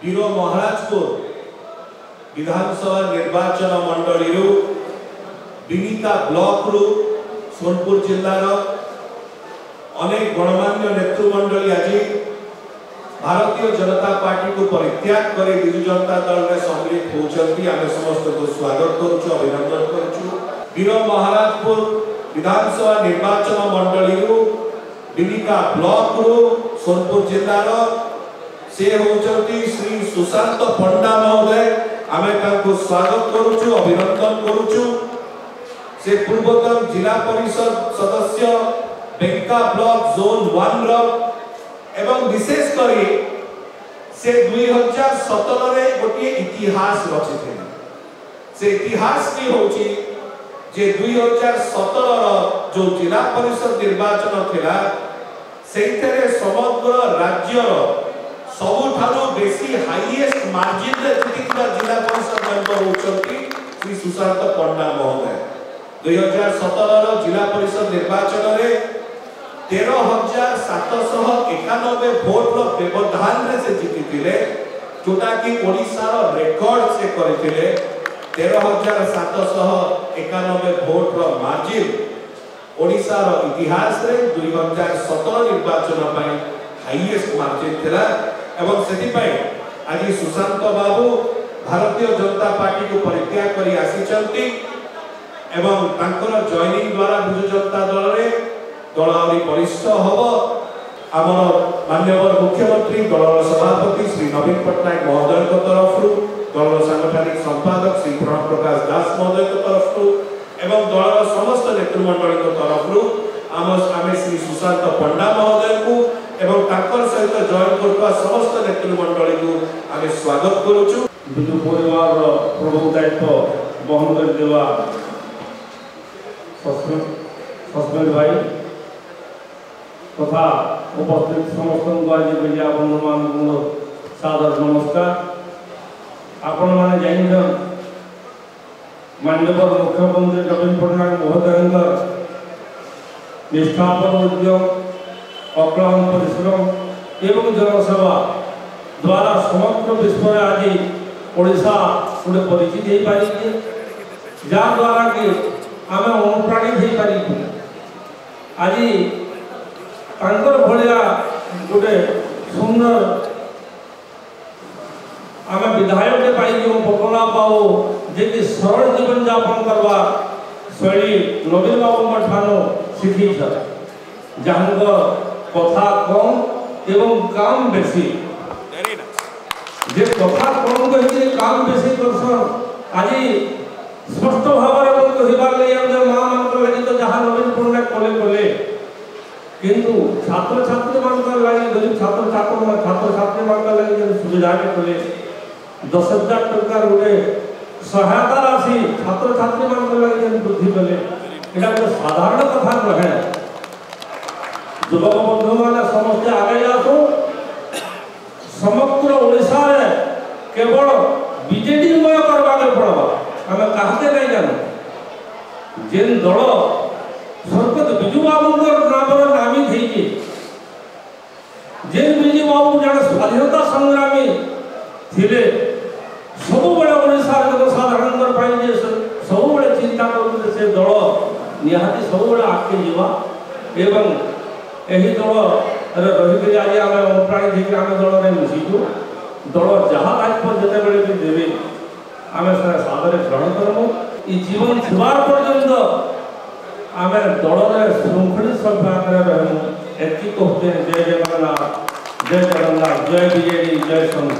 वीर महाराजपुर विधानसभा निर्वाचन मंडली विनीता ब्लॉक रु सोनपुर जिलार अनेक गणमान्य नेतृमंडली आज भारतीय जनता पार्टी को परित्याग कर विजु जनता दल में सम्मिलित होती आम समस्त को स्वागत करुचु अभिनंदन करुचु। वीर महाराजपुर विधानसभा निर्वाचन मंडली विनीता ब्लॉक रु सोनपुर जिलार से होचंती श्री सुशांत पंडा महोदय आमे तांको स्वागत करुचु अभिनंदन करुचु। से पूर्वतन जिला परिषद सदस्य बेंका ब्लॉक जोन 1 रो एवं विशेष करी से 2017 रे गोटे इतिहास रचिथे। से इतिहास की होची जे 2017 रो जो जिला परिषद निर्वाचन थिला सेइथरे समग्र राज्य रो सबुठारो बेसी हाईएस्ट मार्जिन रे जितिका जिला परिषद मेंबर होचंती श्री सुशांत पंडा महोदय। 2017 रो जिला परिषद निर्वाचन रे 13,791 वोट रो व्यवधान रे से जीतिथिले जोटा कि ओडिसा रो रिकॉर्ड से करथिले। 13,791 वोट रो मार्जिन ओडिसा रो इतिहास रे 2017 निर्वाचन पई हाईएस्ट मार्जिन थिला एवं सेति पई आज सुशांत बाबू भारतीय जनता पार्टी को परित्याग करी आसीचंती एवं तांकर जॉइनिंग द्वारा विजु जनता दल रे दल आरी बरिष्ठ हब। आमर माननीय मुख्यमंत्री दल सभापति श्री नवीन पट्टनायक महोदय तरफ दल सांगठनिक संपादक श्री प्रणव प्रकाश दास महोदय तरफ एवं दल समस्त नेतृमंडल तरफ आमे श्री सुशांत पंडा महोदय को एवं तांकर सहित जॉइन करता समस्त नेतृमंडल को आमे स्वागत करूछु। विजु परिवार प्रमुख दायित्व बहन कर देवा सस्पेंड भाई तथा उपस्थित समस्त आज मीडिया बंधु मान सादर नमस्कार। आपण मैंने जान माननीय मुख्यमंत्री नवीन पट्टनायक महोदय निष्ठापन उद्यम अक्लांत परिश्रम एवं जनसेवा द्वारा समग्र विश्व में आज ओडिशा गोटे परिचित हो पारी जहाँद्वारा कि आम अनुप्राणित हो पारी आज तांकर भलिया गोटे सुंदर आम विधायक पाई जो पकड़ा पाओ जे कि सरल जीवन यापन करवा शैली नवीन बाबू ठानो शिखी जहाँ कथा कम एवं काम बेसी जे कथा कम कही काम बेसी करसन आज स्पष्ट भाव में कहबार लगे माँ मान लगे तो जहाँ नवीन पट्टनायक कले कले किंतु छात्र छात्री मान लगे गरीब छात्र छात्री मान लगे सुविधा के कले 10,000 टका गोटे सहायता राशि छात्र छात्री मान लगे वृद्धि कले यहाँ गोटे साधारण कथा कहे युवक बंधु मैंने समस्ते आगे आसो समग्र ओडिशा रे केवल बीजेडी मय करवा पड़वा आम कहते नहीं जान जेन दल स्वर्गत विजु बाबू नाम नामित होती जेन विजु बाबू जड़े स्वाधीनता संग्रामी थिले सब बड़े ओडिशा साधारण सब बड़े चिंता करते से दल निहाती सब बड़े आगे जीवा एवं यही दल रही आज आम अनुप्राणित होकर आम दल में मिशिचु दल जहाँ दायित्व जिते बड़े भी देवे आम सादर ग्रहण करमु जीवन थिबार पर्यंत आम दल में श्रृंखलित सभ्य रहमु एति कहते जय जगन्नाथ जय बीजेडी जय संघ।